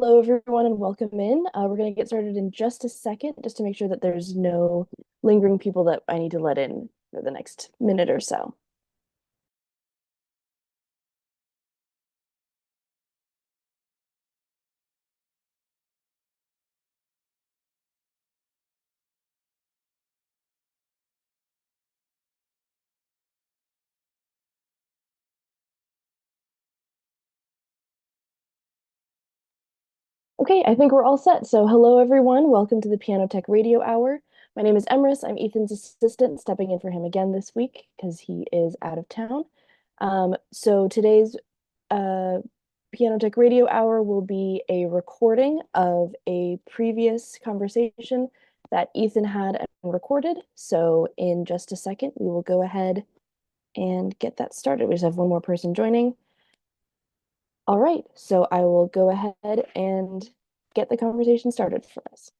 Hello, everyone, and welcome in. We're going to get started in just a second, just to make sure that there's no lingering people that I need to let in for the next minute or so. Okay, I think we're all set. So hello, everyone. Welcome to the Piano Tech Radio Hour. My name is Emrys. I'm Ethan's assistant, stepping in for him again this week because he is out of town. So today's Piano Tech Radio Hour will be a recording of a previous conversation that Ethan had and recorded. So in just a second, we will go ahead and get that started. We just have one more person joining. All right, so I will go ahead and get the conversation started for us.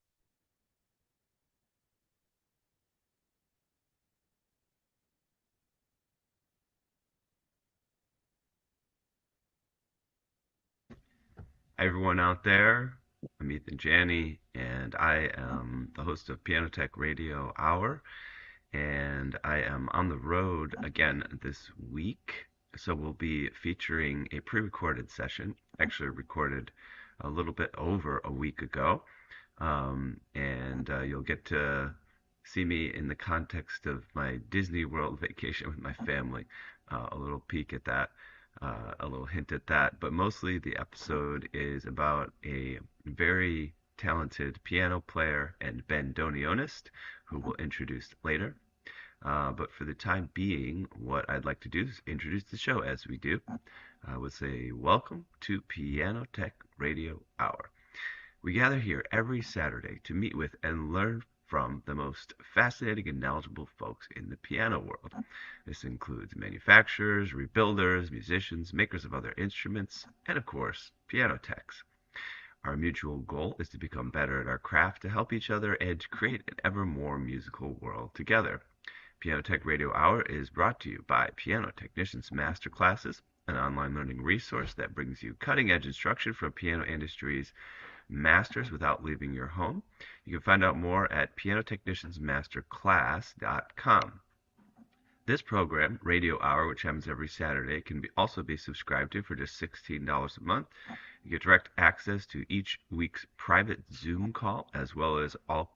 Hi, everyone out there. I'm Ethan Janney, and I am the host of Piano Tech Radio Hour. And I am on the road again this week. So we'll be featuring a pre recorded session, actually recorded a little bit over a week ago. And you'll get to see me in the context of my Disney World vacation with my family. A little peek at that, a little hint at that. But mostly the episode is about a very talented piano player and bandoneonist who we'll introduce later. But for the time being, what I'd like to do is introduce the show as we do. I would say welcome to Piano Tech Radio Hour. We gather here every Saturday to meet with and learn from the most fascinating and knowledgeable folks in the piano world. This includes manufacturers, rebuilders, musicians, makers of other instruments, and of course, piano techs. Our mutual goal is to become better at our craft to help each other and to create an ever more musical world together. Piano Tech Radio Hour is brought to you by Piano Technicians Masterclasses, an online learning resource that brings you cutting-edge instruction from piano industry's masters without leaving your home. You can find out more at pianotechniciansmasterclass.com. This program, Radio Hour, which happens every Saturday, can also be subscribed to for just $16 a month. You get direct access to each week's private Zoom call, as well as all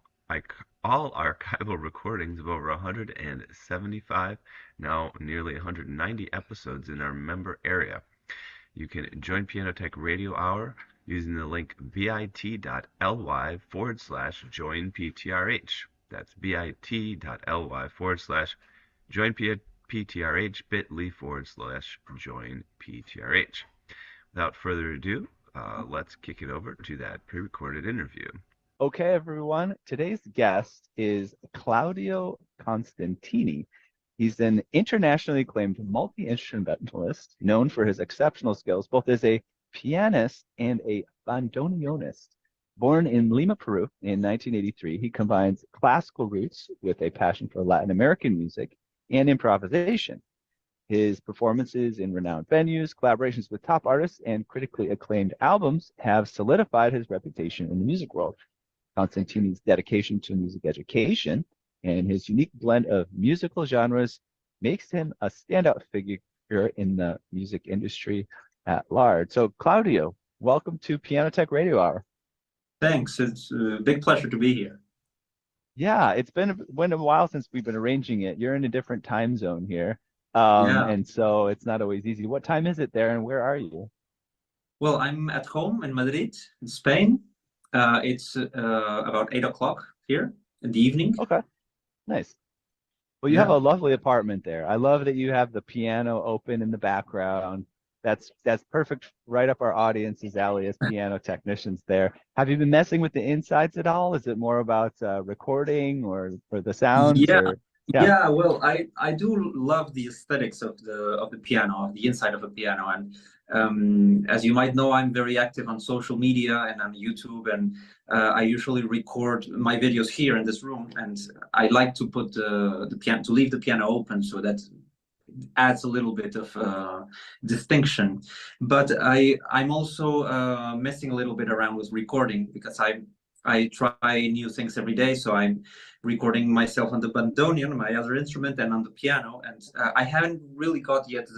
archival recordings of over 175, now nearly 190 episodes in our member area. You can join Piano Tech Radio Hour using the link bit.ly/joinptrh. That's bit.ly/joinptrh, bit.ly/joinptrh. Without further ado, let's kick it over to that pre-recorded interview. Okay, everyone. Today's guest is Claudio Constantini. He's an internationally acclaimed multi-instrumentalist known for his exceptional skills both as a pianist and a bandoneonist. Born in Lima, Peru in 1983, he combines classical roots with a passion for Latin American music and improvisation. His performances in renowned venues, collaborations with top artists, and critically acclaimed albums have solidified his reputation in the music world. Constantini's dedication to music education and his unique blend of musical genres makes him a standout figure in the music industry at large. So, Claudio, welcome to Piano Tech Radio Hour. Thanks. It's a big pleasure to be here. Yeah, it's been a while since we've been arranging it. You're in a different time zone here, Yeah. and so it's not always easy. What time is it there, and where are you? Well, I'm at home in Madrid, in Spain. It's about 8 o'clock here in the evening. Okay, nice. Well, you have a lovely apartment there. I love that you have the piano open in the background. That's perfect, right up our audience's alley as piano technicians there. Have you been messing with the insides at all? Is it more about recording or the sounds? Yeah. Or Yeah, well, I do love the aesthetics of the piano, of the inside of a piano, and as you might know, I'm very active on social media and on YouTube, and I usually record my videos here in this room, and I like to put the piano, to leave the piano open so that adds a little bit of distinction. But I'm also messing a little bit around with recording, because I try new things every day. So I'm recording myself on the bandoneon, my other instrument, and on the piano. And I haven't really got yet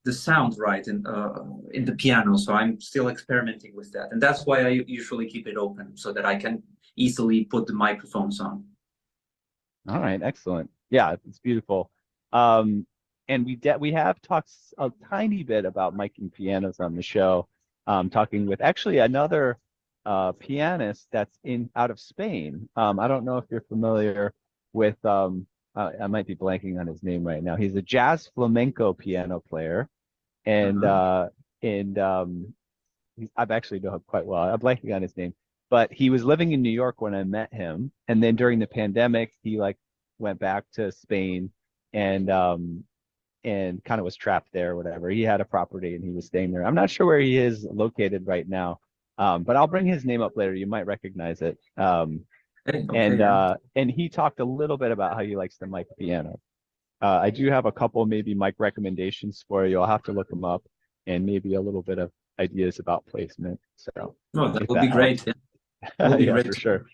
the sound right in the piano. So I'm still experimenting with that. And that's why I usually keep it open, so that I can easily put the microphones on. All right, excellent. Yeah, it's beautiful. And we have talked a tiny bit about miking pianos on the show, talking with actually another pianist that's out of Spain. I don't know if you're familiar with I might be blanking on his name right now. He's a jazz flamenco piano player, and I've actually know him quite well. I'm blanking on his name, but he was living in New York when I met him, and then during the pandemic, he like went back to Spain and kind of was trapped there, or whatever. He had a property and he was staying there. I'm not sure where he is located right now, but I'll bring his name up later. You might recognize it. And he talked a little bit about how he likes to mic piano. I do have a couple maybe mic recommendations for you. I'll have to look them up, and maybe a little bit of ideas about placement. So that would be great. Yeah, would be great for sure.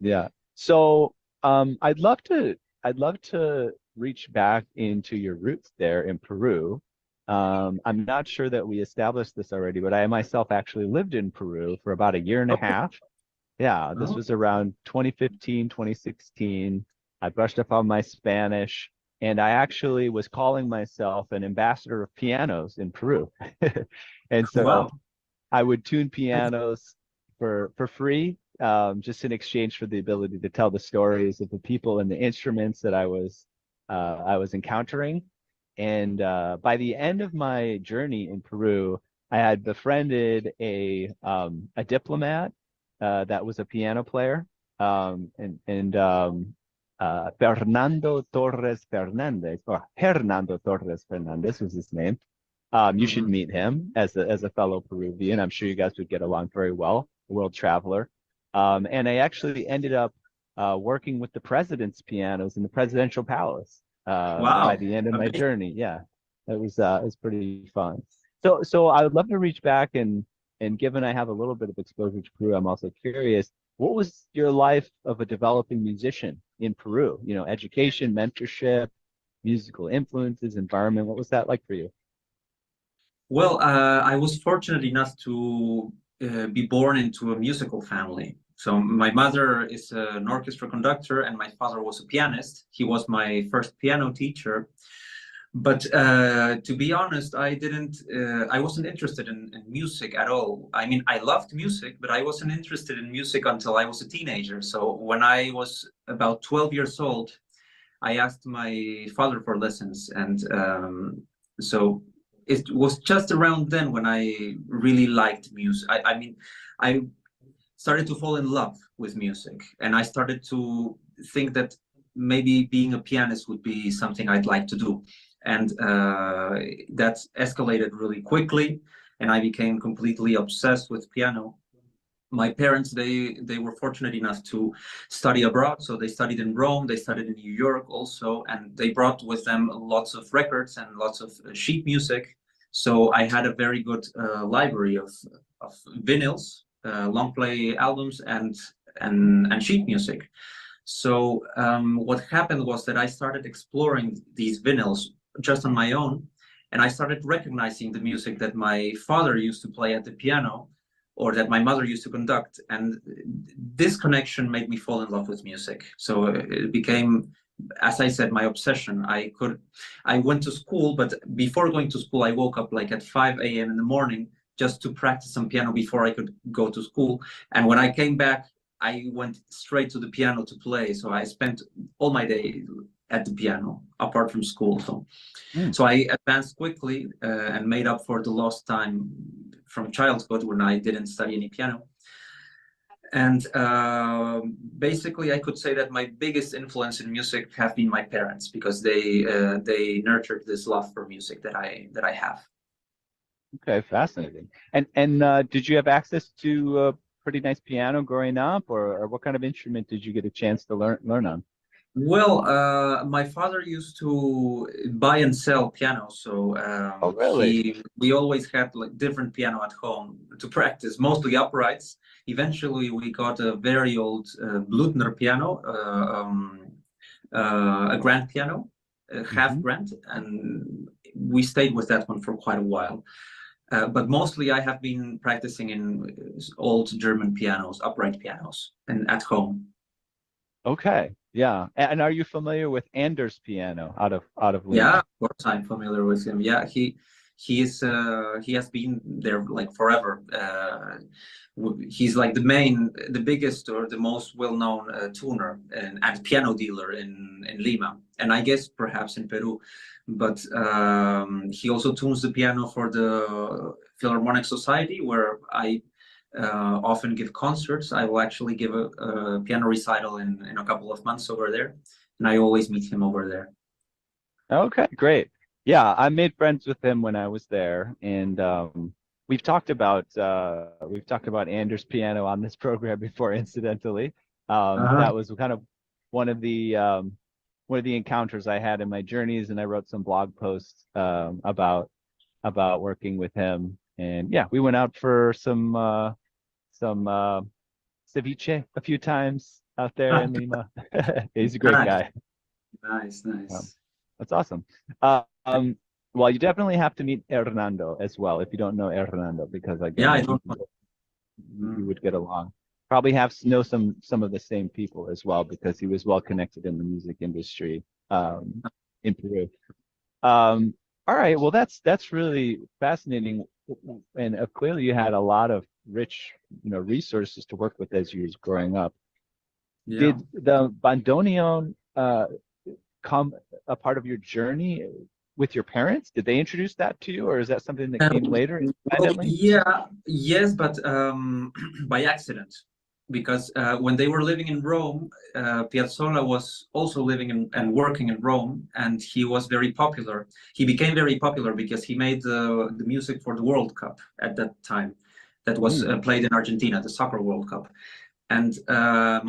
Yeah. So I'd love to reach back into your roots there in Peru. I'm not sure that we established this already, but I myself actually lived in Peru for about a year and a half. Yeah, this was around 2015, 2016. I brushed up on my Spanish, and I actually was calling myself an ambassador of pianos in Peru. And so I would tune pianos for free, just in exchange for the ability to tell the stories of the people and the instruments that I was encountering. And by the end of my journey in Peru, I had befriended a diplomat that was a piano player, Fernando Torres Fernandez, or Hernando Torres Fernandez was his name. You should meet him as a fellow Peruvian. I'm sure you guys would get along very well. A world traveler. And I actually ended up working with the president's pianos in the presidential palace by the end of my journey. Yeah, it was pretty fun. So I would love to reach back, and given I have a little bit of exposure to Peru, I'm also curious, what was your life of a developing musician in Peru? You know, education, mentorship, musical influences, environment. What was that like for you? Well, I was fortunate enough to be born into a musical family. So my mother is an orchestra conductor, and my father was a pianist. He was my first piano teacher. But to be honest, I wasn't interested in music at all. I mean, I loved music, but I wasn't interested in music until I was a teenager. So when I was about 12 years old, I asked my father for lessons. And so it was just around then when I really liked music. I mean, I started to fall in love with music, and I started to think that maybe being a pianist would be something I'd like to do. And that escalated really quickly, and I became completely obsessed with piano. My parents, they were fortunate enough to study abroad, so they studied in Rome, they studied in New York also, and they brought with them lots of records and lots of sheet music. So I had a very good library of vinyls, long play albums, and sheet music. So what happened was that I started exploring these vinyls just on my own, and I started recognizing the music that my father used to play at the piano, or that my mother used to conduct. And this connection made me fall in love with music. So it became, as I said, my obsession. I went to school, but before going to school, I woke up like at 5 a.m. in the morning just to practice some piano before I could go to school. And when I came back, I went straight to the piano to play. So I spent all my day at the piano, apart from school. So I advanced quickly and made up for the lost time from childhood when I didn't study any piano. And basically, I could say that my biggest influence in music have been my parents, because they nurtured this love for music that I have. Okay, fascinating. And did you have access to a pretty nice piano growing up, or what kind of instrument did you get a chance to learn on? Well, my father used to buy and sell pianos, so Oh, really? we always had like different piano at home to practice, mostly uprights. Eventually, we got a very old Blüthner piano, a grand piano, a half Hmm. grand, and we stayed with that one for quite a while. But mostly, I have been practicing in old German pianos, upright pianos, and at home. Okay. Yeah. And are you familiar with Anders piano out of Yeah, Lima? of course I'm familiar with him. Yeah, he has been there like forever. He's like the biggest or the most well-known tuner and piano dealer in Lima, and I guess perhaps in Peru. But he also tunes the piano for the Philharmonic Society, where I often give concerts. I will actually give a piano recital in a couple of months over there, and I always meet him over there. Okay, great. Yeah, I made friends with him when I was there, and we've talked about Anders piano on this program before, incidentally. That was kind of one of the um, one of the encounters I had in my journeys, and I wrote some blog posts about working with him. And yeah, we went out for some ceviche a few times out there in Lima. He's a great Nice, guy. nice, Um, nice. that's awesome. Well, you definitely have to meet Hernando as well if you don't know Hernando, because Yeah, again, I I don't think want. you Mm. would get along. Probably know some of the same people as well because he was well connected in the music industry in Peru. Um, all right, well that's really fascinating, and clearly you had a lot of rich, resources to work with as you was growing up. Yeah. Did the bandoneon come a part of your journey with your parents? Did they introduce that to you, or is that something that came later Well, independently? yeah, yes, but by accident, because when they were living in Rome, Piazzolla was also living and working in Rome, and he was very popular. He became very popular because he made the music for the World Cup at that time, that was Hmm. played in Argentina, the Soccer World Cup. And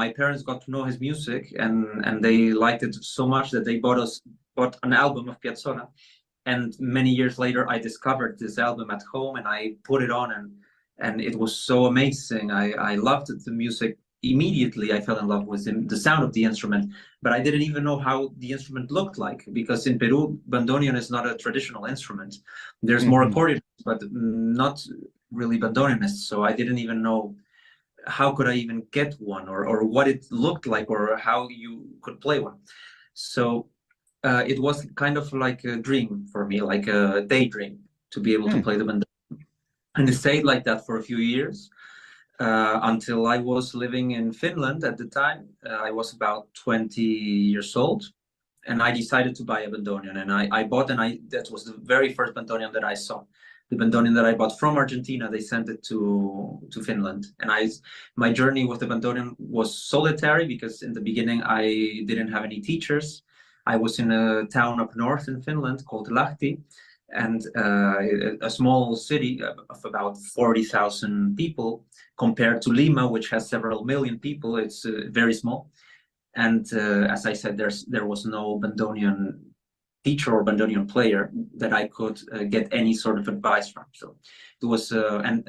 my parents got to know his music, and they liked it so much that they bought an album of Piazzolla. And many years later, I discovered this album at home, and I put it on, and it was so amazing. I loved the music immediately. I fell in love with the sound of the instrument, but I didn't even know how the instrument looked like, because in Peru, bandoneon is not a traditional instrument. There's more Hmm. accordionists, but not really bandoneonists. So I didn't even know how could I even get one, or what it looked like, or how you could play one. So it was kind of like a dream for me, like a daydream, to be able to Hmm. play the banjo. And it stayed like that for a few years until I was living in Finland at the time. I was about 20 years old, and I decided to buy a bandoneon. And I bought, and that was the very first bandoneon that I saw. The bandoneon that I bought from Argentina, they sent it to Finland. And my journey with the bandoneon was solitary, because in the beginning I didn't have any teachers. I was in a town up north in Finland called Lahti, and a small city of about 40,000 people, compared to Lima, which has several million people. It's very small. And as I said, there was no bandoneon teacher or bandoneon player that I could get any sort of advice from. So it was, and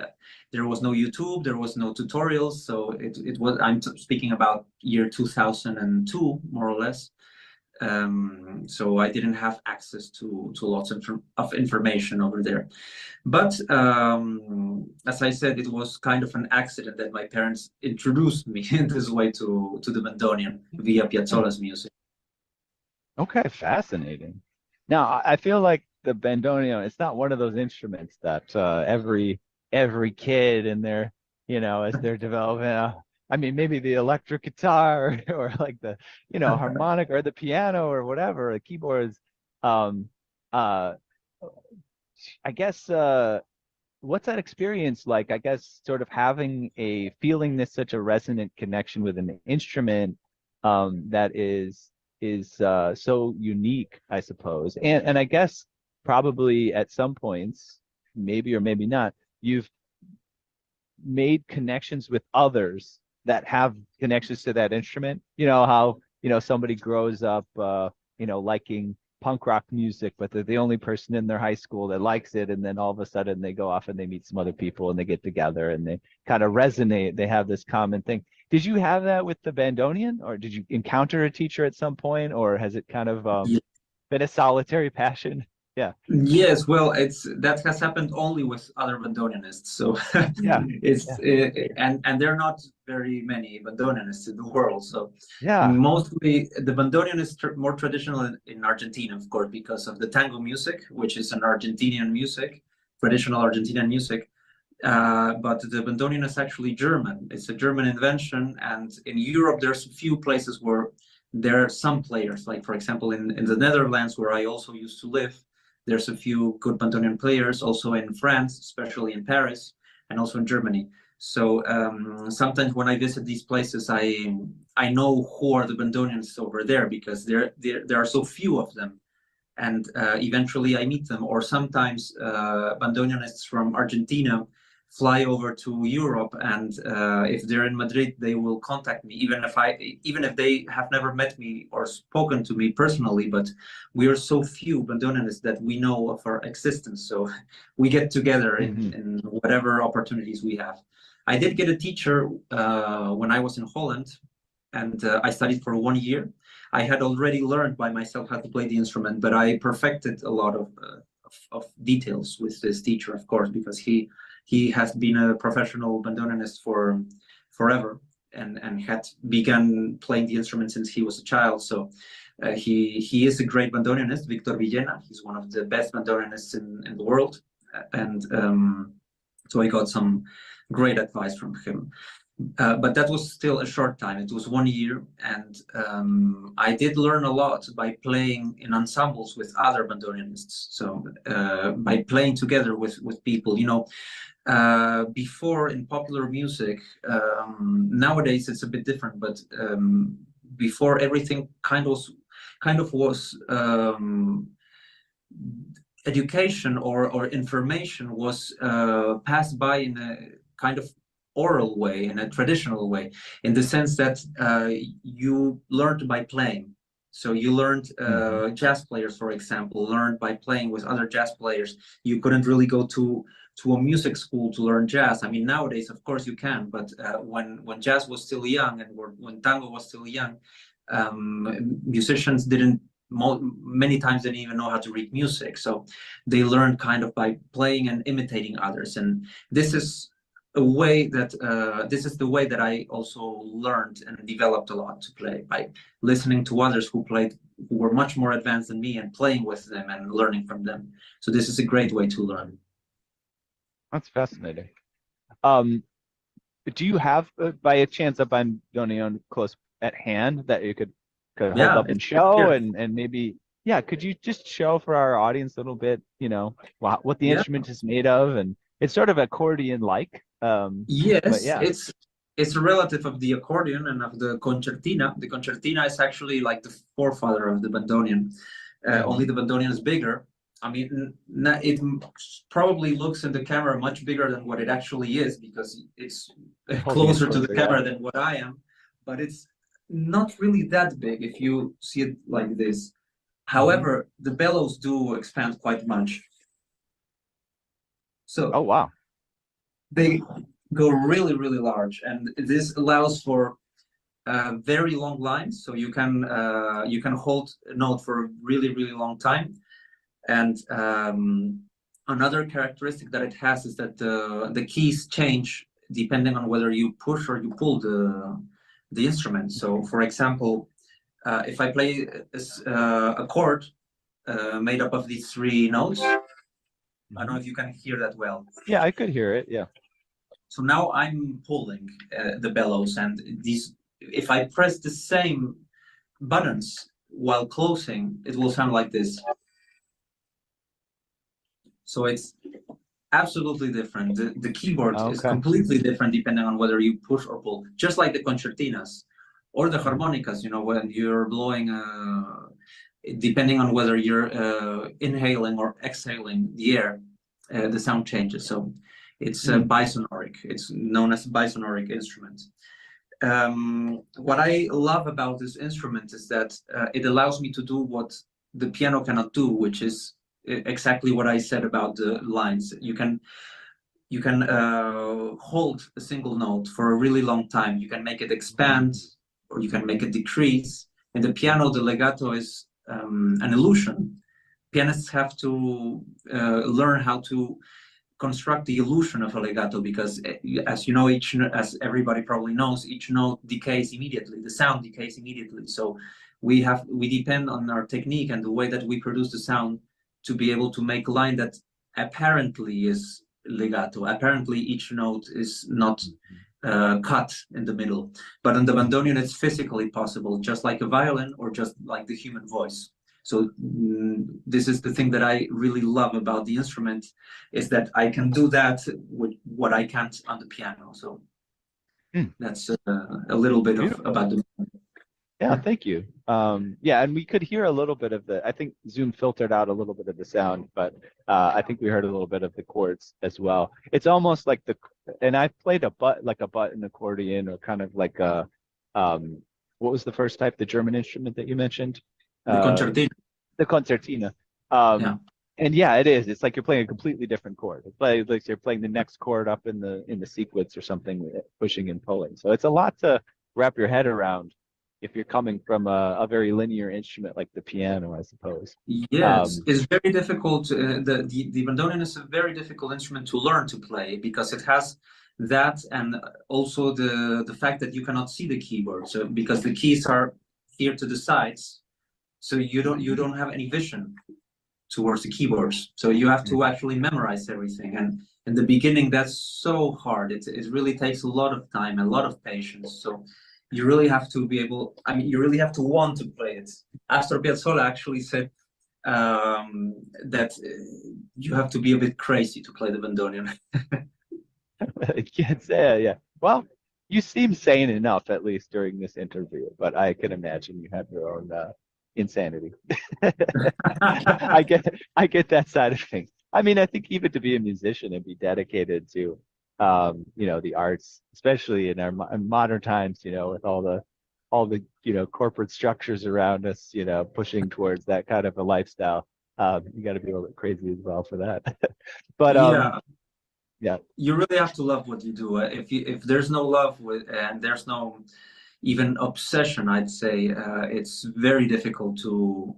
there was no YouTube, there was no tutorials. So it was. Speaking about year 2002, more or less. So I didn't have access to lots of information over there. But as I said, it was kind of an accident that my parents introduced me in this way to the bandoneon via Hmm. Piazzolla's music. Okay, fascinating. Now, I feel like the bandoneon, it's not one of those instruments that every kid in their, as they're developing, I mean, maybe the electric guitar or like the, harmonic or the piano or whatever, the keyboards. Um, uh, I guess, what's that experience like? I guess sort of having feeling this such a resonant connection with an instrument that is so unique, I suppose. And I guess probably at some points, maybe or maybe not, you've made connections with others that have connections to that instrument. You know how somebody grows up, liking punk rock music, but they're the only person in their high school that likes it. And then all of a sudden they go off and they meet some other people and they get together and they kind of resonate. They have this common thing. Did you have that with the bandoneon, or did you encounter a teacher at some point, or has it kind of been a solitary passion? Yeah. Yes, well, that has happened only with other bandoneonists. So Yeah. and there are not very many bandoneonists in the world. So Yeah. mostly the bandoneon is more traditional in Argentina, of course, because of the tango music, which is an Argentinian music, traditional Argentinian music. But the bandoneon is actually German. It's a German invention, and in Europe there's a few places where there are some players. Like for example, in the Netherlands, where I also used to live, there's a few good bandoneon players. Also in France, especially in Paris, and also in Germany. So sometimes when I visit these places, I know who are the bandoneons over there, because there are so few of them, and eventually I meet them. Or sometimes bandoneonists from Argentina fly over to Europe, and if they're in Madrid, they will contact me, even if they have never met me or spoken to me personally. But we are so few bandoneonists that we know of our existence, so we get together in whatever opportunities we have. I did get a teacher when I was in Holland, and I studied for 1 year. I had already learned by myself how to play the instrument, but I perfected a lot of details with this teacher, of course, because he has been a professional bandoneonist for forever, and had begun playing the instrument since he was a child. So he is a great bandoneonist, Victor Villena. He's one of the best bandoneonists in the world, and so I got some great advice from him. But that was still a short time. It was 1 year, and I did learn a lot by playing in ensembles with other bandoneonists. So by playing together with people, before in popular music, nowadays it's a bit different, but before everything kind of was education or information was passed by in a kind of oral way, in a traditional way, in the sense that you learned by playing. So you learned, jazz players, for example, learned by playing with other jazz players. You couldn't really go to a music school to learn jazz. I mean, nowadays, of course, you can, but when jazz was still young, and when tango was still young, musicians many times didn't even know how to read music. So they learned kind of by playing and imitating others. And this is a way that this is the way that I also learned and developed a lot to play, by listening to others who were much more advanced than me, and playing with them and learning from them. So this is a great way to learn. That's fascinating. Do you have, by a chance, a bandoneon close at hand that you could hold up and show? And maybe, could you just show for our audience a little bit, what the instrument is made of? And it's sort of accordion-like. Yes, it's a relative of the accordion and of the concertina. The concertina is actually like the forefather of the bandoneon. Only the bandoneon is bigger. I mean, it probably looks in the camera much bigger than what it actually is, because it's closer to the camera than what I am. But it's not really that big if you see it like this. However, the bellows do expand quite much. So, oh wow, they go really, really large, and this allows for very long lines. So you can hold a note for a really, really long time. And another characteristic that it has is that the keys change depending on whether you push or you pull the instrument. So, for example, if I play a chord made up of these 3 notes, I don't know if you can hear that well. Yeah, I could hear it. Yeah. So now I'm pulling the bellows, and if I press the same buttons while closing, it will sound like this. So it's absolutely different. The keyboard is completely different depending on whether you push or pull, just like the concertinas or the harmonicas. When you're blowing, depending on whether you're inhaling or exhaling the air, the sound changes. So it's bisonoric. It's known as bisonoric instrument. what I love about this instrument is that it allows me to do what the piano cannot do, which is exactly what I said about the lines. You can hold a single note for a really long time. You can make it expand, or you can make it decrease. In the piano, the legato is an illusion. Pianists have to learn how to construct the illusion of a legato, because as you know, as everybody probably knows, each note decays immediately. The sound decays immediately. So we depend on our technique and the way that we produce the sound to be able to make a line that apparently is legato. Apparently each note is not cut in the middle, but on the bandoneon it's physically possible, just like a violin or just like the human voice. So this is the thing that I really love about the instrument, is that I can do that with what I can't on the piano. So that's a little bit about the. Yeah, thank you. Yeah, and we could hear a little bit of I think Zoom filtered out a little bit of the sound, but I think we heard a little bit of the chords as well. It's almost like and I played a button accordion, or kind of like a, what was the first type, the German instrument that you mentioned? The concertina. The concertina. Yeah. And yeah, it is. It's like you're playing a completely different chord. It's like you're playing the next chord up in the sequence or something, pushing and pulling. So it's a lot to wrap your head around if you're coming from a very linear instrument like the piano, I suppose. Yes, it's very difficult. The bandoneon is a very difficult instrument to learn to play, because it has that, and also the fact that you cannot see the keyboard. So because the keys are here to the sides, so you don't have any vision towards the keyboards. So you have to actually memorize everything. And in the beginning, that's so hard. It really takes a lot of time, a lot of patience. So you really have to be able, you really have to want to play it. Astor Piazzolla actually said that you have to be a bit crazy to play the bandoneon. Yeah. Well, you seem sane enough, at least during this interview, but I can imagine you have your own insanity. I get that side of things. I think even to be a musician and be dedicated to the arts, especially in our modern times, with all the corporate structures around us, pushing towards that kind of a lifestyle, you got to be a little bit crazy as well for that. But yeah, you really have to love what you do. If there's no love and there's no even obsession, I'd say it's very difficult to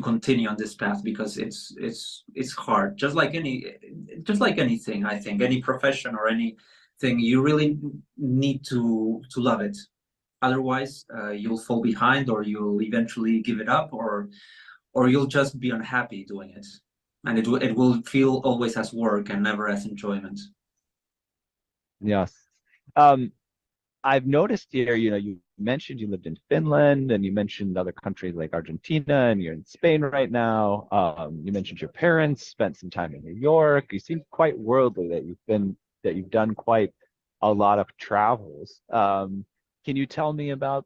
continue on this path, because it's hard. Just like anything, I think, any profession or anything, you really need to love it. Otherwise, you'll fall behind, or you'll eventually give it up, or you'll just be unhappy doing it, and it will feel always as work and never as enjoyment. Yes. I've noticed here, you mentioned you lived in Finland, and you mentioned other countries like Argentina, and you're in Spain right now. You mentioned your parents spent some time in New York. You seem quite worldly, that you've done quite a lot of travels. Can you tell me about,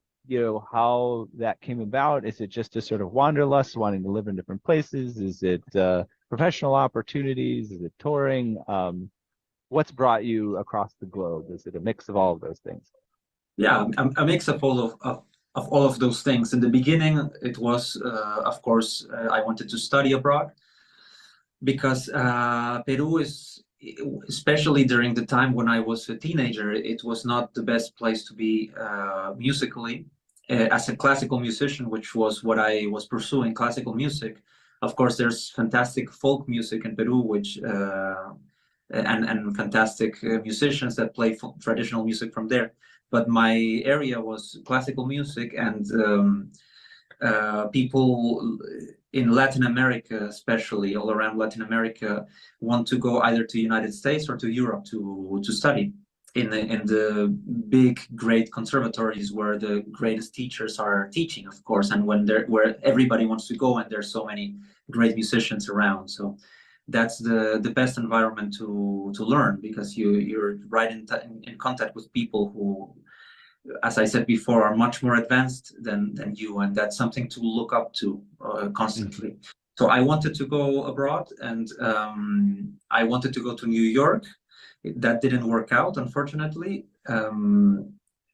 how that came about? Is it just a sort of wanderlust, wanting to live in different places? Is it professional opportunities? Is it touring? What's brought you across the globe? Is it a mix of all of those things? Yeah, a mix of all of those things. In the beginning, it was, of course, I wanted to study abroad, because Peru is, especially during the time when I was a teenager, it was not the best place to be musically. As a classical musician, which was what I was pursuing, classical music. Of course, there's fantastic folk music in Peru, which and fantastic musicians that play traditional music from there. But my area was classical music, and people in Latin America, especially all around Latin America, want to go either to United States or to Europe to study in the big, great conservatories where the greatest teachers are teaching, of course, and where everybody wants to go, and there's so many great musicians around. So that's the best environment to learn, because you're right in contact with people who, as I said before, are much more advanced than you, and that's something to look up to constantly. Mm-hmm. So I wanted to go abroad, and I wanted to go to New York. That didn't work out, unfortunately.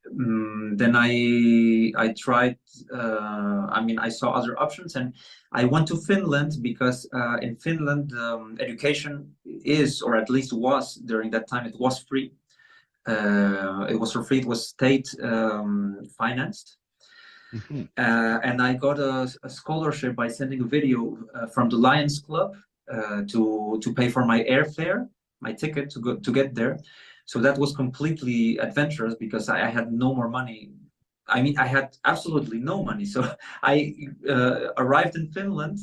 Then I tried. I mean, I saw other options, and I went to Finland because in Finland, education is, or at least was during that time, it was free. It was for free. It was state financed. Mhm. And I got a scholarship by sending a video from the Lions Club to pay for my airfare, my ticket to get there. So that was completely adventurous because I had no more money. I mean, I had absolutely no money. So I arrived in Finland.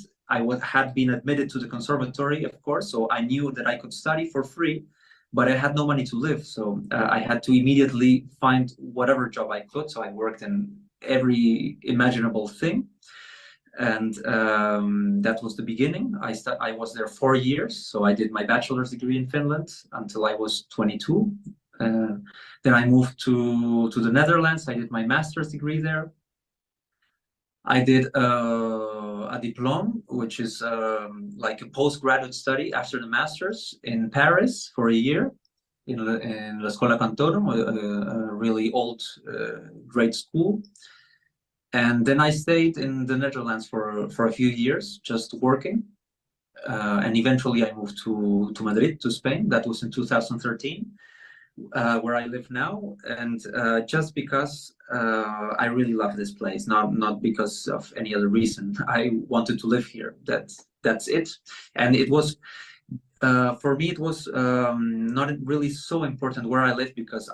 Had been admitted to the conservatory, of course, so I knew that I could study for free, but I had no money to live. So I had to immediately find whatever job I could. So I worked in every imaginable thing, and that was the beginning. I was there 4 years, so I did my bachelor's degree in Finland until I was 22. Then I moved to the Netherlands. I did my master's degree there. I did a diploma, which is like a postgraduate study after the master's in Paris for a year in La Scuola Cantorum, a really old great school. And then I stayed in the Netherlands for a few years, just working. And eventually I moved to Madrid, to Spain. That was in 2013, where I live now. And just because I really love this place, not because of any other reason. I wanted to live here. That's it. And it was for me, it was not really so important where I live because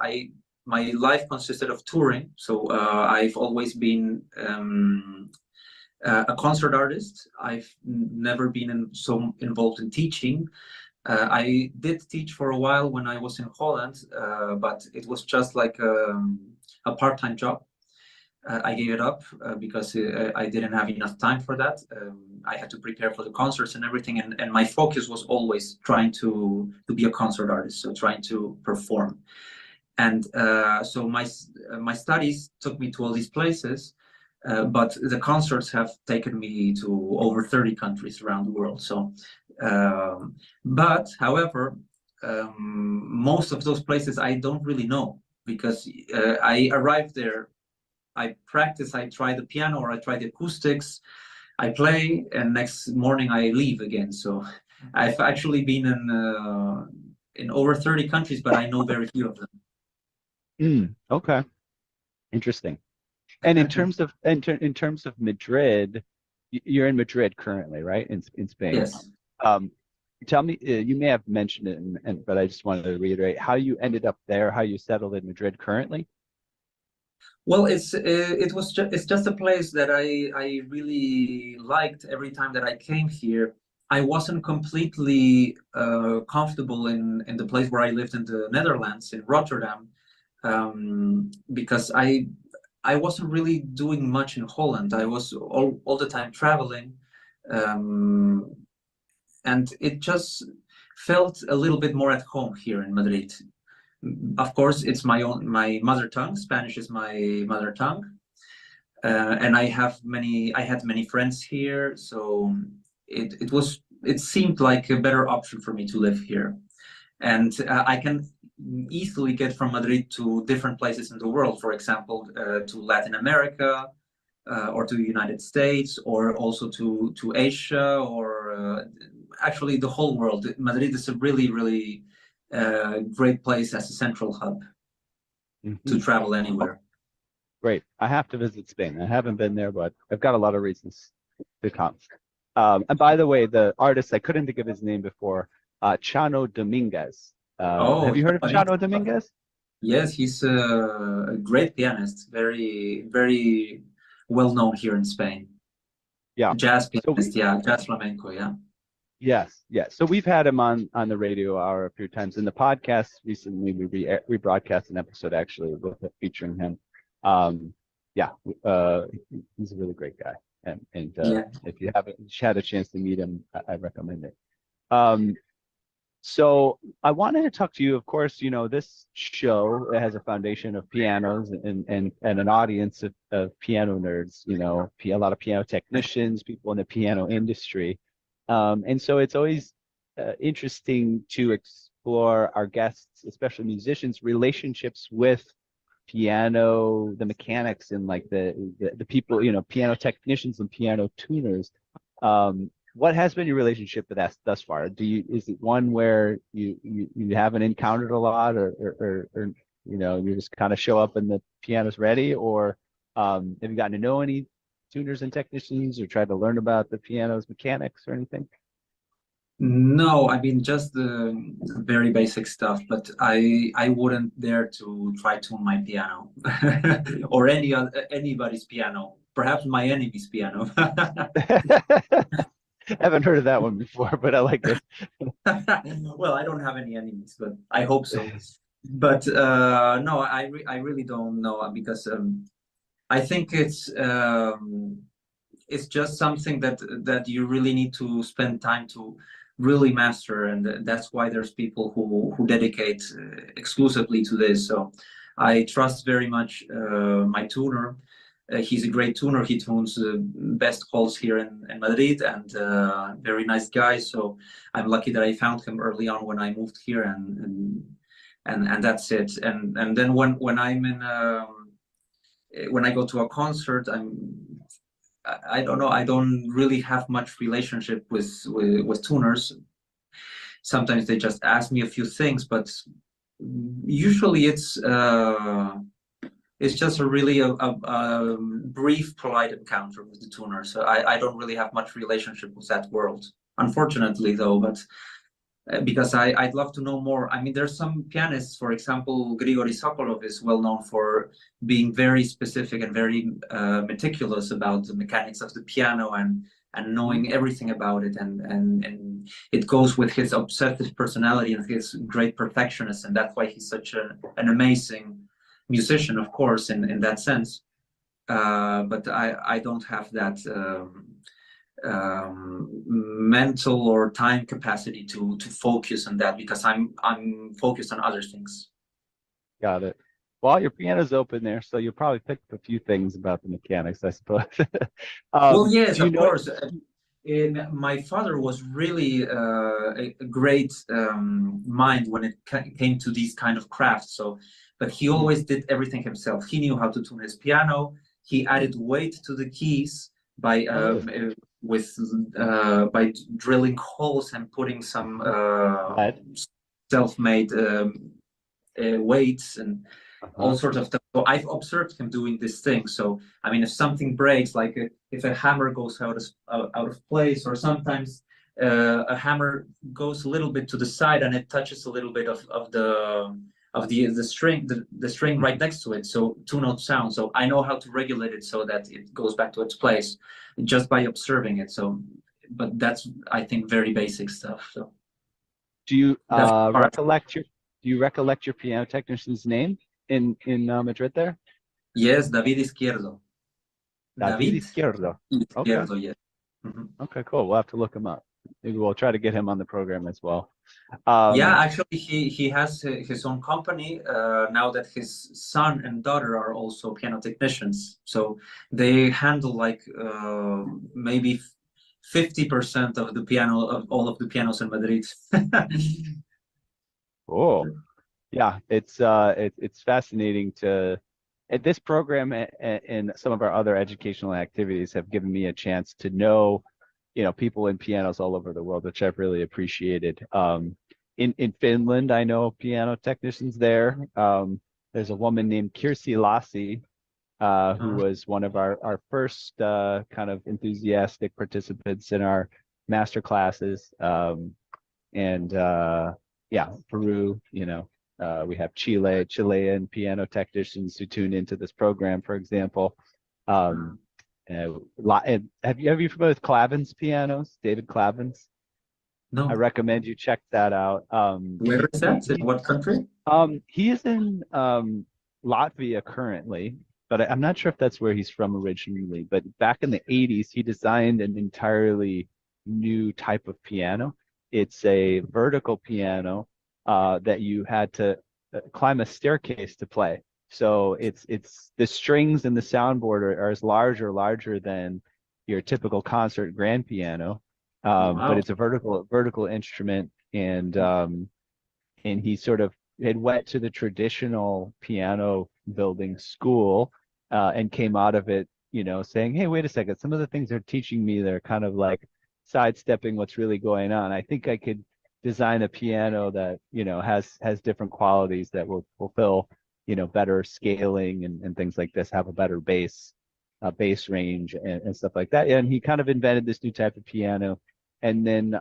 my life consisted of touring. So I've always been a concert artist. I've never been so involved in teaching. I did teach for a while when I was in Holland, but it was just like a part-time job. I gave it up because I didn't have enough time for that. I had to prepare for the concerts and everything, and my focus was always trying to be a concert artist, so trying to perform. And so my studies took me to all these places, but the concerts have taken me to over 30 countries around the world. So, but however, most of those places I don't really know because I arrived there, I practice, I try the piano or I try the acoustics, I play, and next morning I leave again. So I've actually been in over 30 countries, but I know very few of them. Okay, interesting. And in terms of Madrid, you're in Madrid currently, right? In Spain. Yes. Um, Tell me, you may have mentioned it, but I just wanted to reiterate how you ended up there, how you settled in Madrid currently. Well, it's just a place that I really liked every time that I came here. I wasn't completely comfortable in the place where I lived in the Netherlands, in Rotterdam, because I wasn't really doing much in Holland. I was all the time traveling, um, and it just felt a little bit more at home here in Madrid. Of course, it's my mother tongue. Spanish is my mother tongue, and I had many friends here, so it seemed like a better option for me to live here, and I can easily get from Madrid to different places in the world. For example, to Latin America, or to the United States, or also to Asia, or actually the whole world. Madrid is a really great place as a central hub to travel anywhere. Great. I have to visit Spain. I haven't been there, but I've got a lot of reasons to come. And by the way, the artist, I couldn't think of his name before, Chano Dominguez. Have you heard of Chano Dominguez? Yes, he's a great pianist, very well known here in Spain. Yeah. Jazz pianist, jazz flamenco, yeah. Yes, yes. So we've had him on the radio hour a few times. In the podcast recently, we rebroadcast an episode actually with featuring him. He's a really great guy, and if you haven't had a chance to meet him, I recommend it. So I wanted to talk to you. Of course, you know this show has a foundation of pianos and an audience of piano nerds. You know, a lot of piano technicians, people in the piano industry. And so it's always interesting to explore our guests, especially musicians, relationships with piano, the mechanics and like the people, piano technicians and piano tuners. What has been your relationship with that thus far? Is it one where you haven't encountered a lot, or you just kind of show up and the piano's ready, or have you gotten to know any tuners and technicians, or tried to learn about the piano's mechanics or anything? No, I mean just the very basic stuff, but I wouldn't dare to try tune my piano or anybody's piano, perhaps my enemy's piano. Haven't heard of that one before, but I like it. Well, I don't have any enemies, but I hope so. But no, I really don't know because I think it's just something that you really need to spend time to really master, and that's why there's people who dedicate exclusively to this. So I trust very much my tuner. He's a great tuner. He tunes best halls here in Madrid, and very nice guy. So I'm lucky that I found him early on when I moved here, and that's it. And then when I'm in when I go to a concert, I don't know. I don't really have much relationship with tuners. Sometimes they just ask me a few things, but usually it's just a really a brief, polite encounter with the tuner. So I don't really have much relationship with that world, unfortunately, though. But because I'd love to know more. I mean, there's some pianists, for example, Grigory Sokolov is well known for being very specific and very meticulous about the mechanics of the piano and knowing everything about it. And it goes with his obsessive personality and his great perfectionist. And that's why he's such an amazing musician, of course, in that sense. But I don't have that mental or time capacity to focus on that because I'm focused on other things. Got it. Well, your piano's open there, so you'll probably pick up a few things about the mechanics, I suppose. Well, yes, of course. My father was really a great mind when it came to these kind of crafts. So, but he always did everything himself. He knew how to tune his piano. He added weight to the keys by by drilling holes and putting some self-made weights and all sorts of stuff. So I've observed him doing this thing. So I mean, if something breaks, like if a hammer goes out of place, or sometimes a hammer goes a little bit to the side and it touches a little bit of the string right next to it, so two-note sound. So I know how to regulate it so that it goes back to its place just by observing it. So, but that's, I think, very basic stuff. So, do you recollect your piano technician's name in Madrid there? Yes, David Izquierdo. David Izquierdo. Izquierdo, okay. Yes. Mm-hmm. Okay, cool. We'll have to look him up. Maybe we'll try to get him on the program as well. Yeah, actually, he has his own company now that his son and daughter are also piano technicians. So they handle like maybe 50% of the piano of all of the pianos in Madrid. Cool. Yeah, it's fascinating to. At this program and some of our other educational activities have given me a chance to know, people in pianos all over the world, which I've really appreciated. In Finland, I know piano technicians there. There's a woman named Kirsi Lassi, who was one of our first kind of enthusiastic participants in our master classes. Yeah, Peru, we have Chilean piano technicians who tune into this program, for example. Have you familiar with Klavin's pianos, David Klavin's? No. I recommend you check that out. Where is that? In what country? He is in Latvia currently, but I'm not sure if that's where he's from originally. But back in the 80s, he designed an entirely new type of piano. It's a vertical piano that you had to climb a staircase to play. So it's the strings and the soundboard are as larger than your typical concert grand piano. Wow. But it's a vertical instrument, and he sort of had went to the traditional piano building school, and came out of it, saying, hey, wait a second, some of the things they're teaching me, they're kind of like sidestepping what's really going on. I think I could design a piano that, has different qualities that will fulfill, better scaling and things like this, have a better bass range and stuff like that. And he kind of invented this new type of piano. And then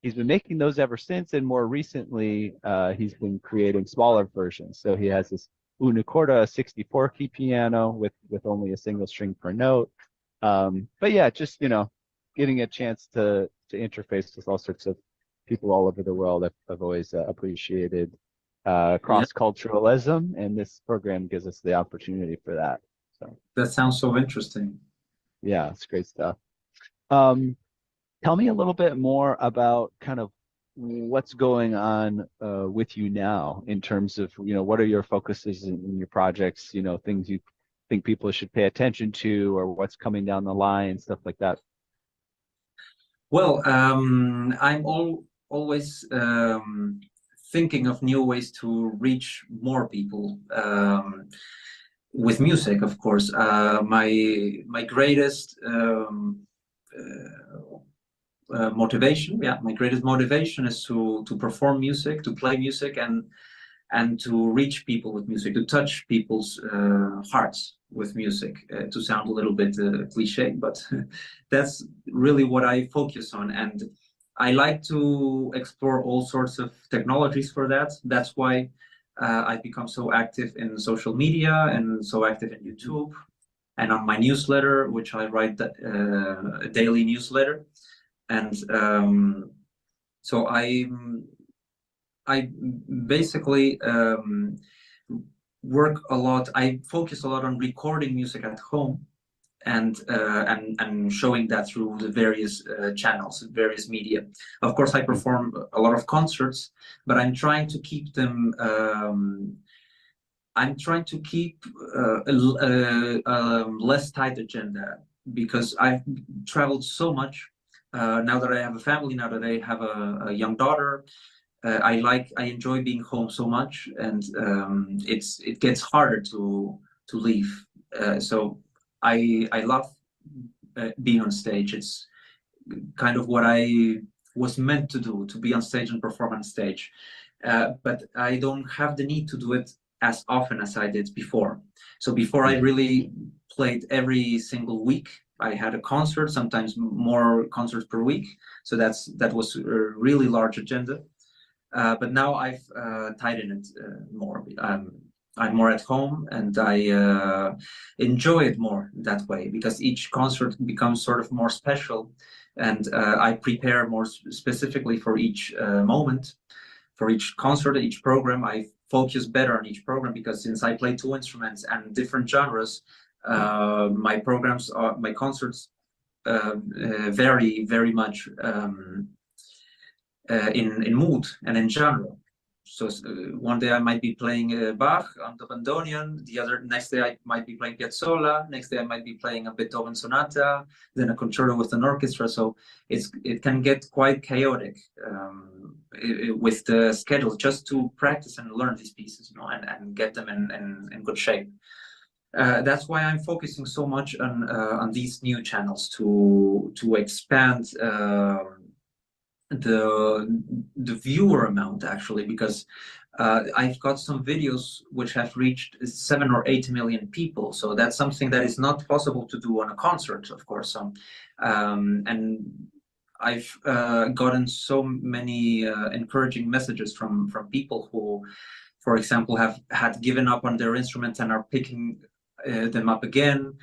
he's been making those ever since. And more recently, he's been creating smaller versions. So he has this Unicorda 64 key piano with only a single string per note. But yeah, just, getting a chance to interface with all sorts of people all over the world. I've always appreciated cross-culturalism, and this program gives us the opportunity for that. So that sounds so interesting. Yeah, it's great stuff. Tell me a little bit more about kind of what's going on with you now in terms of, what are your focuses in your projects, things you think people should pay attention to, or what's coming down the line, stuff like that. Well, I'm always thinking of new ways to reach more people with music, of course. My greatest motivation, my greatest motivation is to perform music, to play music, and to reach people with music, to touch people's hearts with music, to sound a little bit cliche, but that's really what I focus on. And I like to explore all sorts of technologies for that. That's why I've become so active in social media and so active in YouTube and on my newsletter, which I write a daily newsletter. And so I basically work a lot. I focus a lot on recording music at home and showing that through the various channels, various media. Of course, I perform a lot of concerts, but I'm trying to keep them. I'm trying to keep a less tight agenda, because I've traveled so much. Now that I have a family, now that I have a young daughter, I enjoy being home so much, and it gets harder to leave. So I love being on stage. It's kind of what I was meant to do, to be on stage and perform on stage. But I don't have the need to do it as often as I did before. So before, I really played every single week. I had a concert, sometimes more concerts per week. So that was a really large agenda. But now I've tightened it more. I'm more at home, and I enjoy it more that way, because each concert becomes sort of more special, and I prepare more specifically for each moment, for each concert, each program. I focus better on each program, because since I play two instruments and different genres, my concerts vary very much in mood and in genre. So one day I might be playing Bach on the bandoneon, next day I might be playing Piazzolla, next day I might be playing a Beethoven sonata, then a concerto with an orchestra. So it can get quite chaotic with the schedule, just to practice and learn these pieces, and get them in good shape. That's why I'm focusing so much on these new channels to expand the viewer amount, actually, because I've got some videos which have reached 7 or 8 million people. So that's something that is not possible to do on a concert, of course. So, and I've gotten so many encouraging messages from people who, for example, have had given up on their instruments and are picking them up again.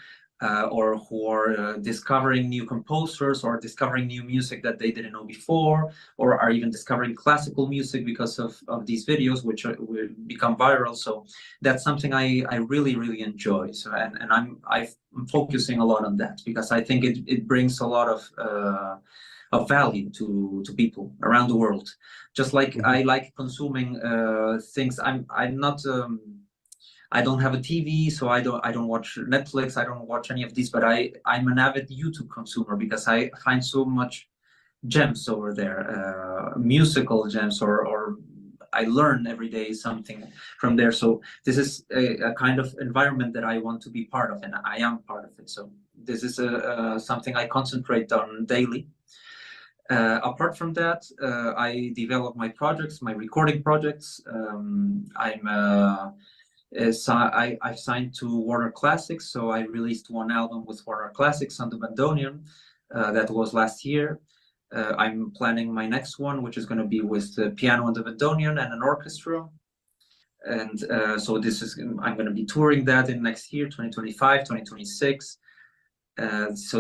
Or who are discovering new composers, or discovering new music that they didn't know before, or are even discovering classical music because of these videos, which will become viral. So that's something I really, really enjoy. So and I'm focusing a lot on that, because I think it brings a lot of value to people around the world. Just like I like consuming things. I'm not. I don't have a TV, so I don't watch Netflix. I don't watch any of these, but I'm an avid YouTube consumer, because I find so much gems over there, musical gems, or I learn every day something from there. So this is a kind of environment that I want to be part of, and I am part of it. So this is something I concentrate on daily. Apart from that, I develop my projects, my recording projects. I've signed to Warner Classics, so I released one album with Warner Classics on the bandoneon. That was last year. I'm planning my next one, which is going to be with the piano and the bandoneon and an orchestra. And so I'm going to be touring that in next year, 2025, 2026. So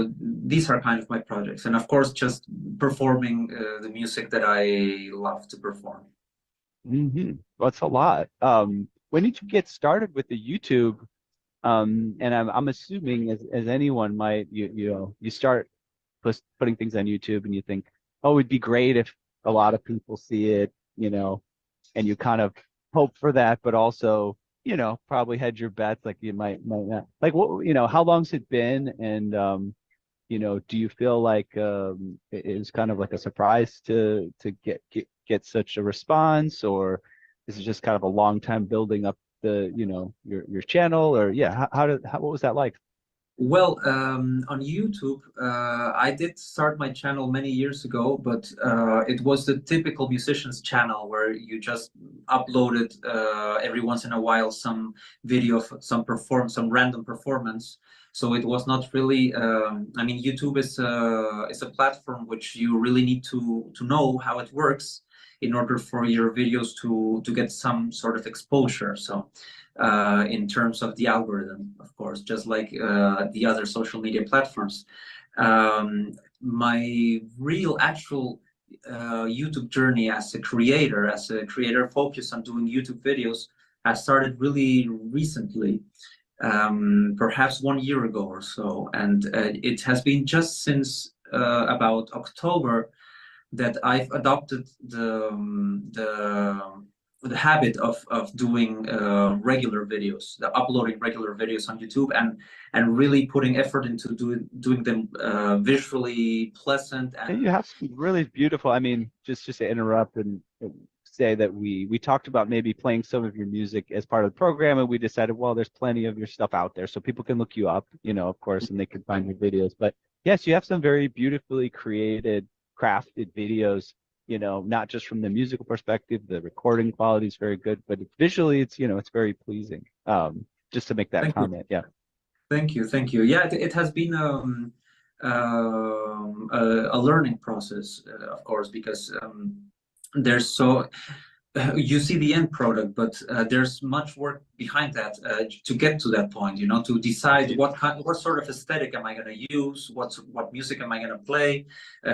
these are kind of my projects. And of course, just performing the music that I love to perform. Mm-hmm. Well, that's a lot. When did you get started with the YouTube? And I'm assuming as anyone might, you start putting things on YouTube and you think, oh, it'd be great if a lot of people see it, and you kind of hope for that, but also, probably had your bets like you might not. Like what, how long's it been? And do you feel like it was kind of like a surprise to get such a response, or is it just kind of a long time building up the, your channel, or yeah, what was that like? Well, on YouTube, I did start my channel many years ago, but it was the typical musician's channel where you just uploaded every once in a while some video of some random performance. So it was not really. I mean, YouTube is a platform which you really need to know how it works in order for your videos to get some sort of exposure. So in terms of the algorithm, of course, just like the other social media platforms. My real actual YouTube journey as a creator focused on doing YouTube videos, has started really recently, perhaps 1 year ago or so. And it has been just since about October that I've adopted the habit of doing regular videos, uploading regular videos on YouTube, and really putting effort into doing them visually pleasant. And you have some really beautiful. I mean, just to interrupt and say that we talked about maybe playing some of your music as part of the program, and we decided, well, there's plenty of your stuff out there, so people can look you up, of course, and they can find your videos. But yes, you have some very beautifully crafted videos, not just from the musical perspective, the recording quality is very good, but visually it's, it's very pleasing. Just to make that comment. Yeah. Thank you. Yeah, it has been a learning process, of course, because there's you see the end product, but there's much work behind that to get to that point, to decide what sort of aesthetic am I going to use, what music am I going to play,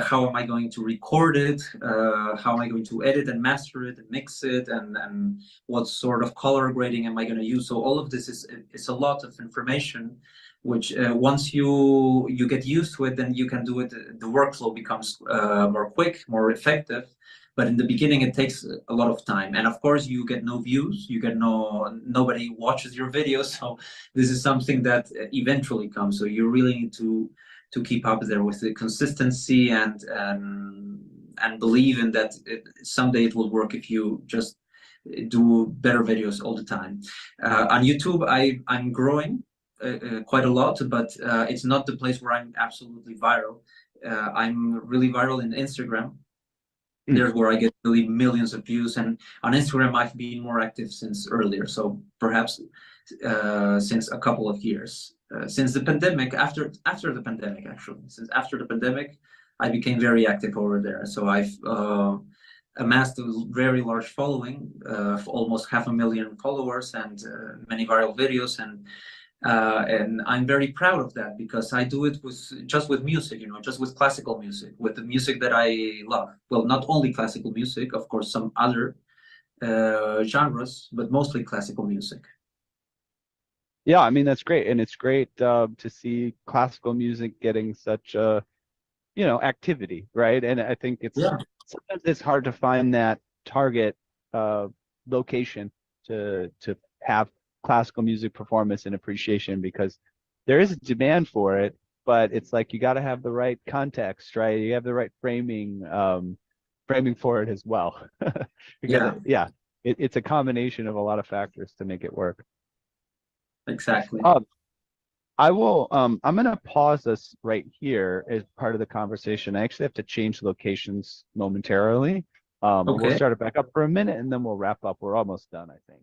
how am I going to record it, how am I going to edit and master it and mix it, and what sort of color grading am I going to use. So all of this is a lot of information, which once you get used to it, then you can do it. The workflow becomes more quick, more effective. But in the beginning, it takes a lot of time, and of course, you get no views. You get nobody watches your videos. So this is something that eventually comes. So you really need to keep up there with the consistency and believe in that someday it will work if you just do better videos all the time. On YouTube, I'm growing quite a lot, but it's not the place where I'm absolutely viral. I'm really viral in Instagram. There's where I get really millions of views, and on Instagram I've been more active since earlier, so perhaps since a couple of years, since the pandemic, after the pandemic, actually, since after the pandemic, I became very active over there. So I've amassed a very large following, almost 500,000 followers, and many viral videos, and I'm very proud of that, because I do it just with music, just with classical music, with the music that I love. Well, not only classical music, of course, some other genres, but mostly classical music. Yeah, I mean, that's great. And it's great to see classical music getting such activity, right? And I think sometimes it's hard to find that target location to have classical music performance and appreciation, because there is a demand for it, but it's like you got to have the right context, right? You have the right framing for it as well. Yeah. it's a combination of a lot of factors to make it work. Exactly. I'm gonna pause us right here as part of the conversation. I actually have to change locations momentarily. And we'll Okay. start it back up for a minute and then we'll wrap up. We're almost done, I think.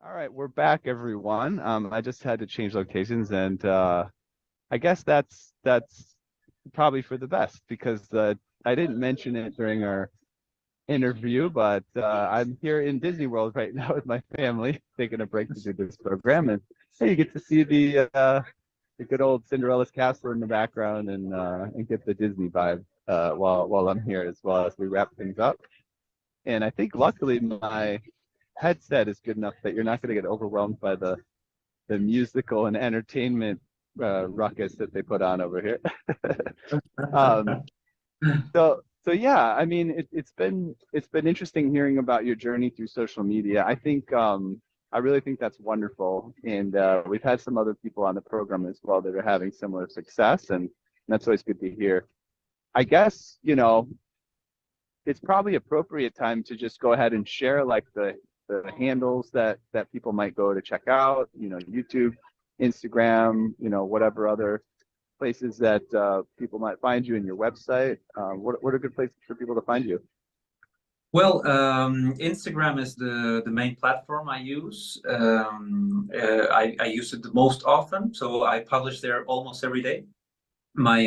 All right, we're back, everyone. I just had to change locations, and I guess that's probably for the best, because I didn't mention it during our interview, but I'm here in Disney World right now with my family, taking a break to do this program, and hey, you get to see the good old Cinderella's castle in the background, and get the Disney vibe while I'm here, as well as we wrap things up. And I think luckily my headset is good enough that you're not going to get overwhelmed by the musical and entertainment ruckus that they put on over here. um, so yeah, I mean, it's been interesting hearing about your journey through social media. I think I really think that's wonderful, and we've had some other people on the program as well that are having similar success, and that's always good to hear. I guess, it's probably appropriate time to just go ahead and share like the handles that people might go to check out, YouTube, Instagram, whatever other places that people might find you, in your website. What are good places for people to find you? Well, Instagram is the main platform I use. I use it the most often, so I publish there almost every day. My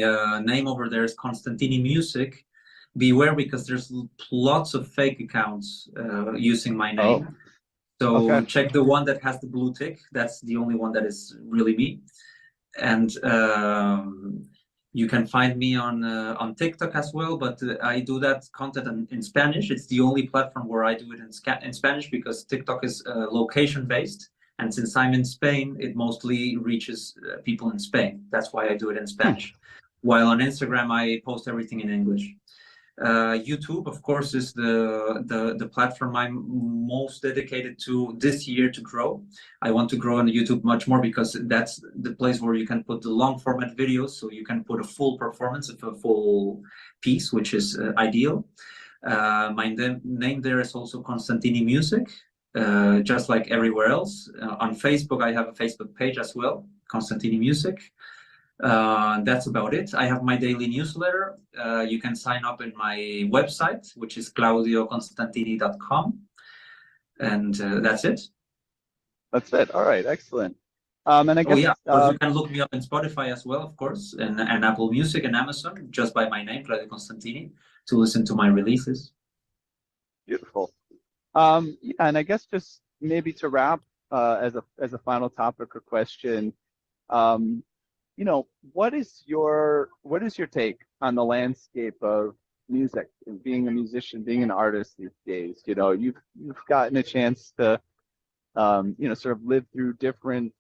name over there is Constantini Music. Beware, because there's lots of fake accounts using my name. Oh, So okay. check the one that has the blue tick. That's the only one that is really me. And you can find me on TikTok as well, but I do that content in Spanish. It's the only platform where I do it in Spanish, because TikTok is location based. And since I'm in Spain, it mostly reaches people in Spain. That's why I do it in Spanish. While on Instagram, I post everything in English. YouTube, of course, is the platform I'm most dedicated to this year to grow. I want to grow on YouTube much more, because that's the place where you can put the long format videos, so you can put a full performance of a full piece, which is ideal. My name there is also Constantini Music, just like everywhere else. On Facebook, I have a Facebook page as well, Constantini Music. That's about it. I have my daily newsletter. You can sign up in my website, which is claudioconstantini.com. And that's it. That's it. All right, excellent. And I guess, you can look me up in Spotify as well, of course, and Apple Music and Amazon, just by my name, Claudio Constantini, to listen to my releases. Beautiful. And I guess just maybe to wrap, as a final topic or question, what is your take on the landscape of music and being a musician, being an artist these days? You've gotten a chance to sort of live through different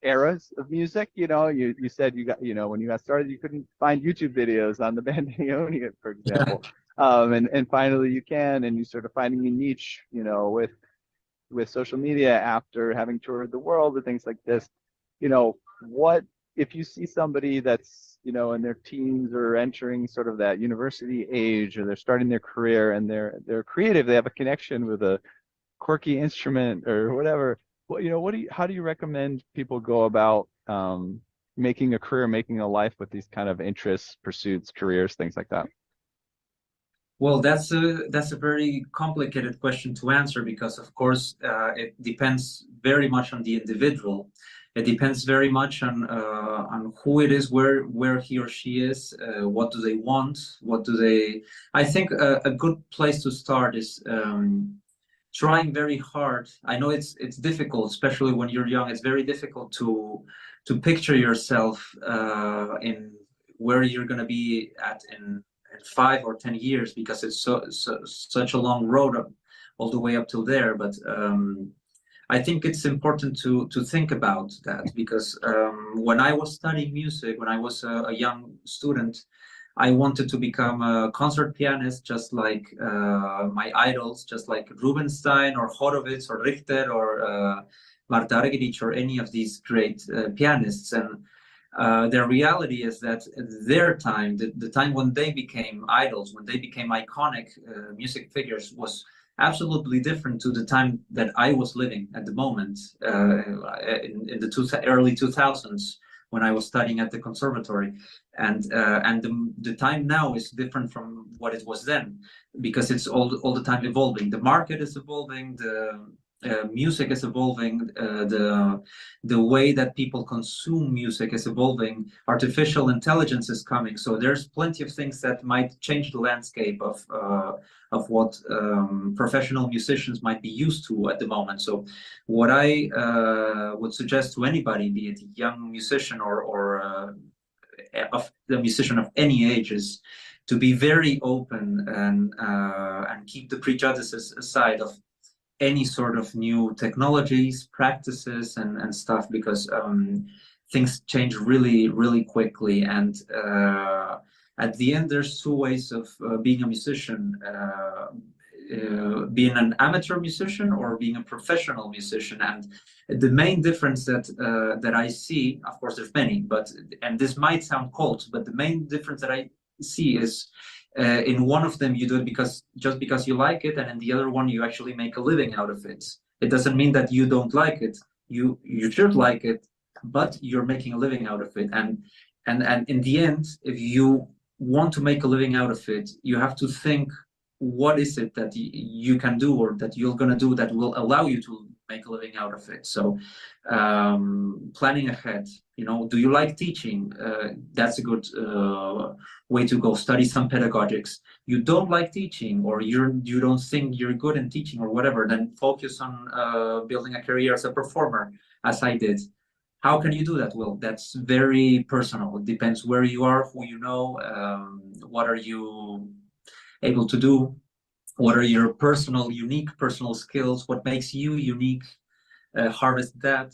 eras of music. You said you got, when you got started, you couldn't find YouTube videos on the band Aeonian, for example. And finally you can, and you sort of finding a niche, with social media after having toured the world and things like this. What if you see somebody that's, in their teens or entering sort of that university age, or they're starting their career and they're creative, they have a connection with a quirky instrument or whatever. How do you recommend people go about making a career, making a life with these kind of interests, pursuits, careers, things like that? Well, that's a very complicated question to answer, because of course it depends very much on the individual. It depends very much on who it is, where he or she is, what do they want, I think a good place to start is trying very hard. I know it's difficult, especially when you're young. It's very difficult to picture yourself in where you're going to be at in 5 or 10 years, because it's such a long road all the way up till there. But I think it's important to think about that, because when I was studying music, when I was a young student, I wanted to become a concert pianist, just like my idols, just like Rubinstein or Horowitz or Richter or Marta Argerich or any of these great pianists. And Their reality is that their time, the time when they became idols, when they became iconic music figures, was absolutely different to the time that I was living at the moment, in the early 2000s, when I was studying at the conservatory. And the time now is different from what it was then, because it's all the time evolving. The market is evolving, the music is evolving, the way that people consume music is evolving, artificial intelligence is coming. So there's plenty of things that might change the landscape of what professional musicians might be used to at the moment. So what I would suggest to anybody, be it a young musician or of the musician of any age, is to be very open and keep the prejudices aside of any sort of new technologies, practices, and stuff, because things change really, really quickly. And at the end, there's two ways of being a musician. Being an amateur musician or being a professional musician. And the main difference that I see, of course there's many, and this might sound cold, but the main difference that I see is in one of them you do it just because you like it, and in the other one you actually make a living out of it. It doesn't mean that you don't like it. You should like it, but you're making a living out of it. And in the end, if you want to make a living out of it, you have to think, what is it that you can do or that you're going to do that will allow you to make a living out of it? So planning ahead, do you like teaching? That's a good way to go. Study some pedagogics. You don't like teaching, or you don't think you're good in teaching or whatever, then focus on building a career as a performer, as I did. How can you do that? Well, that's very personal. It depends where you are, who you know, what are you able to do, what are your unique personal skills, what makes you unique, harvest that,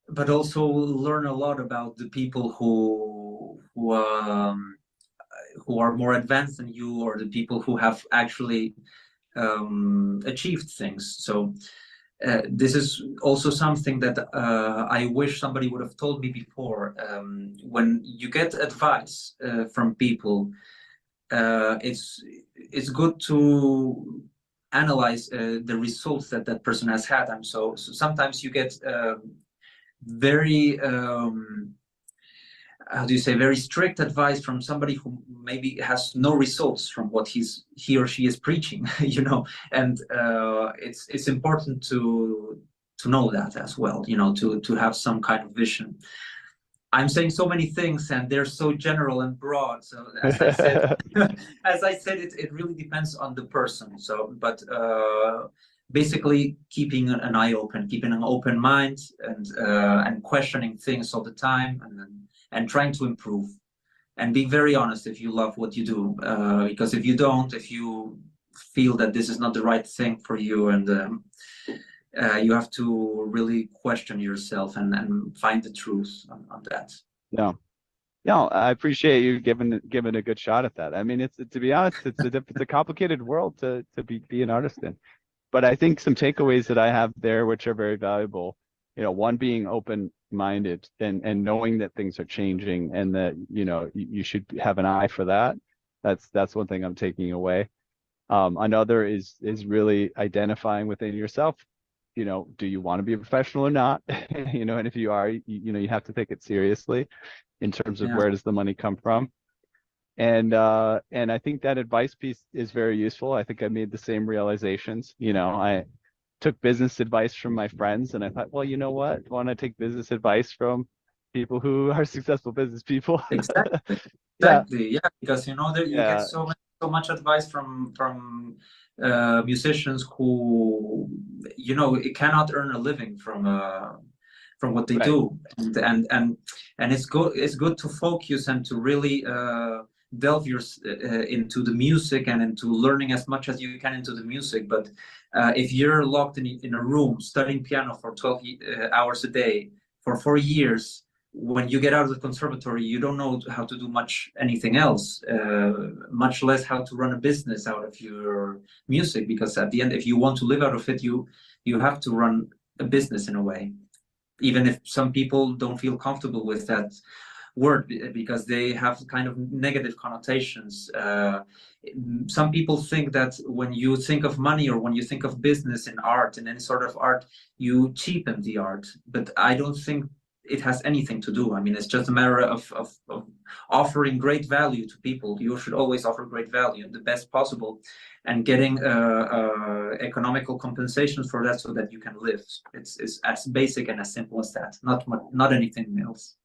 but also learn a lot about the people who are more advanced than you, or the people who have actually achieved things. So this is also something that I wish somebody would have told me before. When you get advice from people, it's good to analyze the results that person has had. And so sometimes you get very how do you say, very strict advice from somebody who maybe has no results from what he or she is preaching, and it's important to know that as well, to have some kind of vision. I'm saying so many things and they're so general and broad. So as I said, it really depends on the person. So, but basically keeping an eye open, keeping an open mind, and questioning things all the time, and trying to improve, and being very honest if you love what you do. Because if you don't, if you feel that this is not the right thing for you, and you have to really question yourself and find the truth on that. Yeah, I appreciate you giving a good shot at that. I mean, to be honest, it's a complicated world to be an artist in. But I think some takeaways that I have there, which are very valuable, one, being open-minded and knowing that things are changing, and that you should have an eye for that. That's one thing I'm taking away. Another is really identifying within yourself, do you want to be a professional or not? And if you are, you have to take it seriously in terms of where does the money come from. And I think that advice piece is very useful. I think I made the same realizations. I took business advice from my friends, and I thought, well, you know what? I want to take business advice from people who are successful business people. Exactly. Yeah, because you get so much advice from musicians who cannot earn a living from what they do, and it's good to focus and to really delve into the music and into learning as much as you can into the music. But if you're locked in a room studying piano for 12 hours a day for 4 years, when you get out of the conservatory, you don't know how to do anything else, much less how to run a business out of your music. Because at the end, if you want to live out of it, you have to run a business in a way. even if some people don't feel comfortable with that word because they have kind of negative connotations. Some people think that when you think of money or when you think of business in art, in any sort of art, you cheapen the art. But I don't think it has anything to do. I mean, it's just a matter of offering great value to people. You should always offer great value, the best possible, and getting economical compensations for that so that you can live. It's as basic and as simple as that. Not anything else.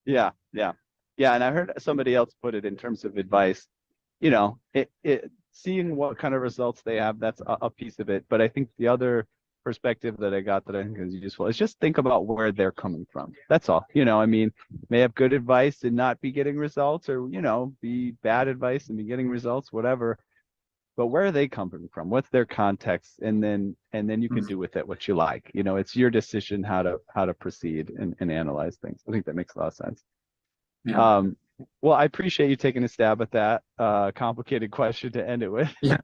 Yeah, yeah, yeah. And I heard somebody else put it in terms of advice. You know, seeing what kind of results they have, that's a piece of it. But I think the other perspective that I got that I think is useful is just think about where they're coming from. That's all. You know, I mean, may have good advice and not be getting results, or be bad advice and be getting results, whatever. But where are they coming from? What's their context? And then you can do with it what you like. It's your decision how to proceed and analyze things. I think that makes a lot of sense. Yeah. Well, I appreciate you taking a stab at that complicated question to end it with. Yeah.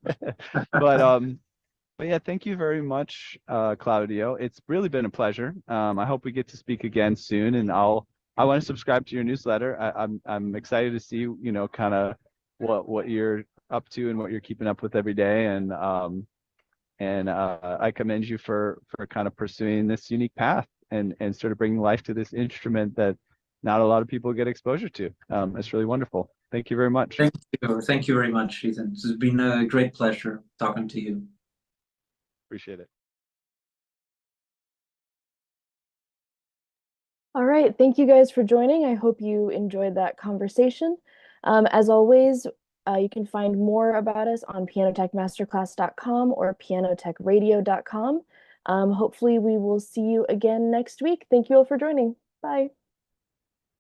But yeah, thank you very much, Claudio. It's really been a pleasure. I hope we get to speak again soon, and I want to subscribe to your newsletter. I'm excited to see kind of what you're up to and what you're keeping up with every day, and I commend you for kind of pursuing this unique path and sort of bringing life to this instrument that not a lot of people get exposure to. It's really wonderful. Thank you very much. Thank you very much, Ethan. It's been a great pleasure talking to you. Appreciate it. All right, thank you guys for joining. I hope you enjoyed that conversation. As always, you can find more about us on pianotechmasterclass.com or pianotechradio.com. Hopefully we will see you again next week. Thank you all for joining. Bye.